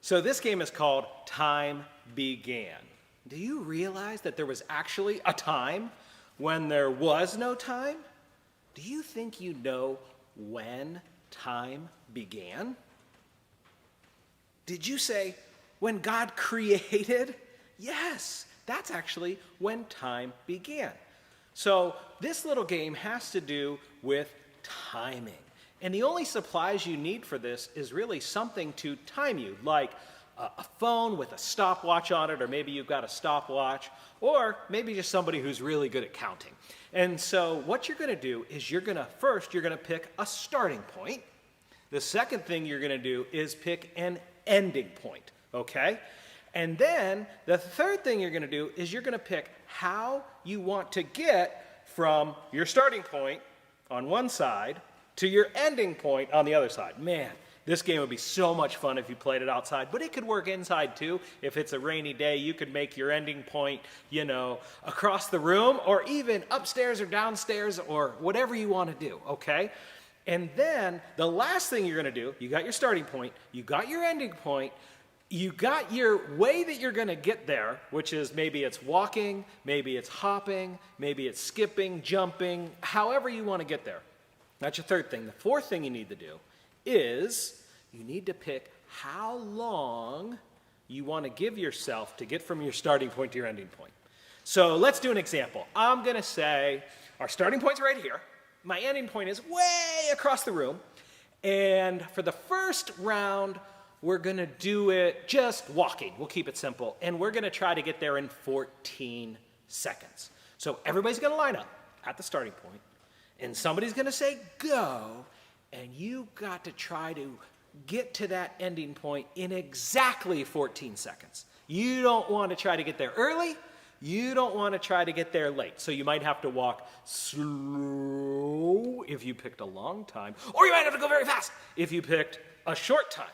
So this game is called Time Began. Do you realize that there was actually a time when there was no time? Do you think you know when time began? Did you say when God created? Yes, that's actually when time began. So this little game has to do with timing. And the only supplies you need for this is really something to time you, like a phone with a stopwatch on it, or maybe you've got a stopwatch, or maybe just somebody who's really good at counting. And so what you're going to do is you're going to pick a starting point. The second thing you're going to do is pick an ending point, okay? And then the third thing you're going to do is you're going to pick how you want to get from your starting point on one side to your ending point on the other side. Man, this game would be so much fun if you played it outside, but it could work inside too. If it's a rainy day, you could make your ending point, across the room, or even upstairs or downstairs, or whatever you want to do, okay? And then the last thing you're going to do, you got your starting point, you got your ending point, you got your way that you're going to get there, which is maybe it's walking, maybe it's hopping, maybe it's skipping, jumping, however you want to get there. That's your third thing. The fourth thing you need to do is you need to pick how long you want to give yourself to get from your starting point to your ending point. So let's do an example. I'm going to say our starting point's right here. My ending point is way across the room. And for the first round, we're going to do it just walking. We'll keep it simple. And we're going to try to get there in 14 seconds. So everybody's going to line up at the starting point. And somebody's going to say, go. And you got to try to get to that ending point in exactly 14 seconds. You don't want to try to get there early. You don't want to try to get there late. So you might have to walk slow if you picked a long time, or you might have to go very fast if you picked a short time.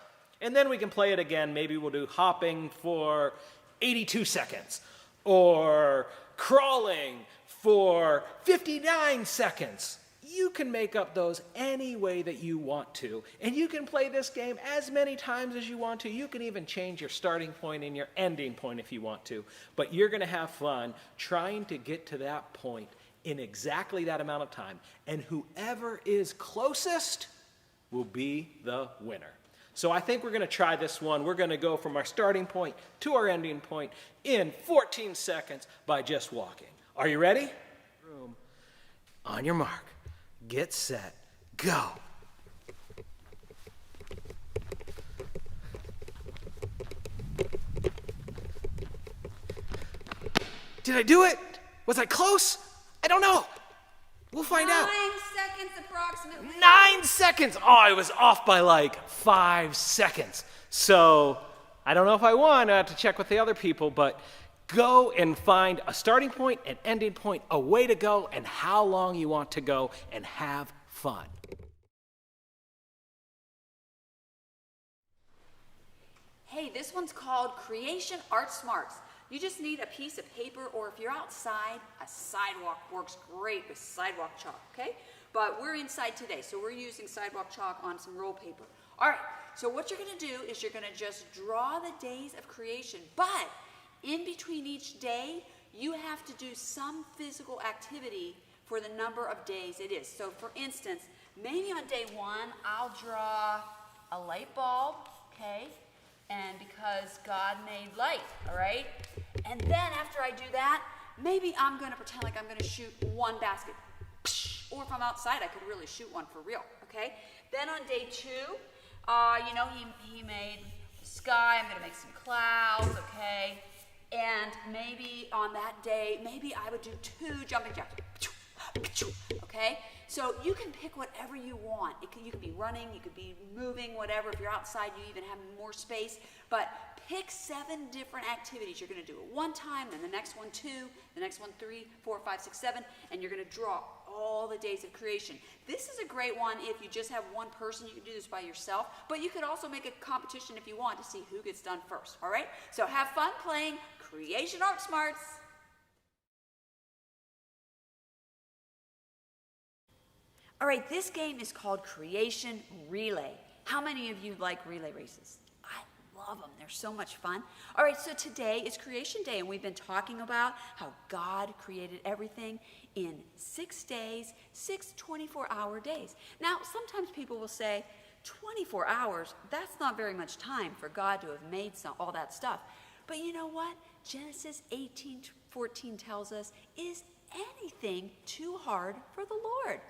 And then we can play it again. Maybe we'll do hopping for 82 seconds, or crawling for 59 seconds. You can make up those any way that you want to, and you can play this game as many times as you want to. You can even change your starting point and your ending point if you want to, but you're going to have fun trying to get to that point in exactly that amount of time, and whoever is closest will be the winner. So I think we're going to try this one. We're going to go from our starting point to our ending point in 14 seconds by just walking. Are you ready? On your mark. Get set, go. Did I do it? Was I close? I don't know. We'll find out. 9 seconds approximately. 9 seconds. Oh, I was off by like 5 seconds. So I don't know if I won. I have to check with the other people, but go and find a starting point, an ending point, a way to go, and how long you want to go, and have fun. Hey, this one's called Creation Art Smarts. You just need a piece of paper, or if you're outside, a sidewalk works great with sidewalk chalk, okay? But we're inside today, so we're using sidewalk chalk on some roll paper. All right, so what you're gonna do is you're gonna just draw the days of creation, but in between each day, you have to do some physical activity for the number of days it is. So for instance, maybe on day 1, I'll draw a light bulb, okay? And because God made light, all right? And then after I do that, maybe I'm gonna pretend like I'm gonna shoot one basket. Or if I'm outside, I could really shoot one for real, okay? Then on day 2, he made the sky. I'm gonna make some clouds, okay? And maybe on that day, maybe I would do 2 jumping jacks, okay? So you can pick whatever you want. You could be running, you could be moving, whatever. If you're outside, you even have more space. But pick 7 different activities. You're gonna do it one time, then the next one 2, the next one 3, 4, 5, 6, 7, and you're gonna draw all the days of creation. This is a great one if you just have one person. You can do this by yourself, but you could also make a competition if you want to see who gets done first, all right? So have fun playing Creation Art Smarts. All right, this game is called Creation Relay. How many of you like relay races? I love them. They're so much fun. All right, so today is Creation Day, and we've been talking about how God created everything in 6 days, 6 24-hour days. Now, sometimes people will say, 24 hours, that's not very much time for God to have made all that stuff. But you know what? Genesis 18:14 tells us, is anything too hard for the Lord?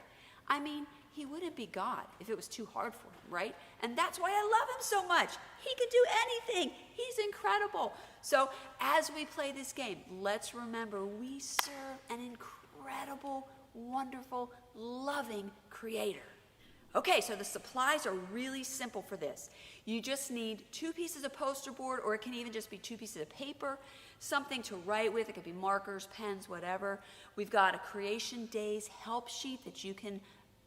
I mean, he wouldn't be God if it was too hard for him, right? And that's why I love him so much. He can do anything. He's incredible. So as we play this game, let's remember we serve an incredible, wonderful, loving Creator. Okay, so the supplies are really simple for this. You just need 2 pieces of poster board, or it can even just be 2 pieces of paper, something to write with. It could be markers, pens, whatever. We've got a Creation Days help sheet that you can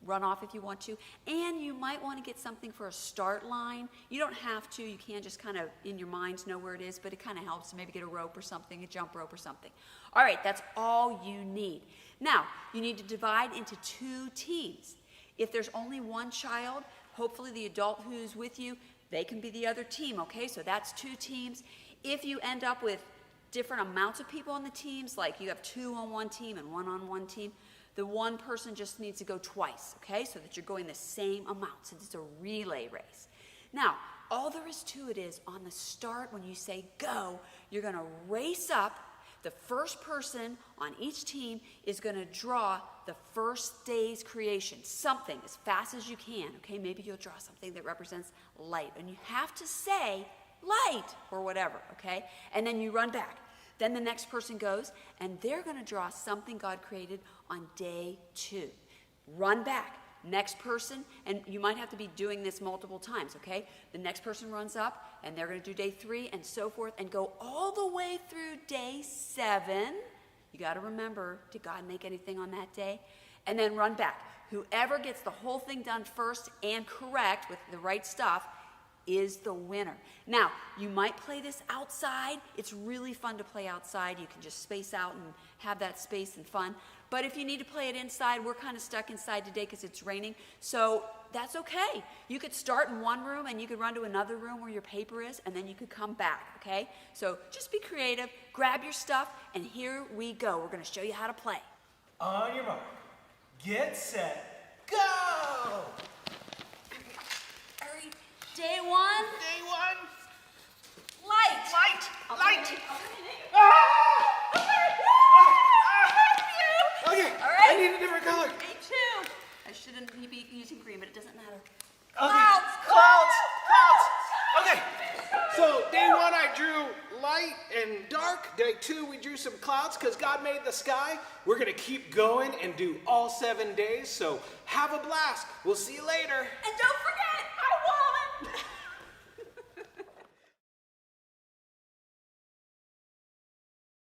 run off if you want to. And you might want to get something for a start line. You don't have to. You can just kind of in your mind know where it is, but it kind of helps. Maybe get a rope or something, a jump rope or something. All right, that's all you need. Now, you need to divide into 2 teams. If there's only one child, hopefully the adult who's with you, they can be the other team, okay? So that's 2 teams. If you end up with different amounts of people on the teams, like you have 2 on one team and 1 on one team, the one person just needs to go twice, okay? So that you're going the same amount, since it's a relay race. Now, all there is to it is on the start, when you say go, you're gonna race up. The first person on each team is going to draw the first day's creation, something as fast as you can, okay? Maybe you'll draw something that represents light, and you have to say light or whatever, okay? And then you run back. Then the next person goes, and they're going to draw something God created on day 2. Run back. Next person, and you might have to be doing this multiple times, okay? The next person runs up, and they're going to do day 3, and so forth, and go all the way through day 7. You got to remember, did God make anything on that day? And then run back. Whoever gets the whole thing done first and correct with the right stuff is the winner. Now, you might play this outside. It's really fun to play outside. You can just space out and have that space and fun. But if you need to play it inside, we're kind of stuck inside today because it's raining. So that's okay. You could start in one room and you could run to another room where your paper is, and then you could come back, okay? So just be creative, grab your stuff, and here we go. We're going to show you how to play. On your mark, get set, go! All right, day 1. Day 1. Light. Light! I'll Light! do it. Ah! Okay, All right. I need a different color. Day 2. I shouldn't be using green, but it doesn't matter. Okay. Clouds! Clouds! Okay, so day 1 I drew light and dark. Day 2 we drew some clouds because God made the sky. We're going to keep going and do all 7 days, so have a blast. We'll see you later. And don't forget,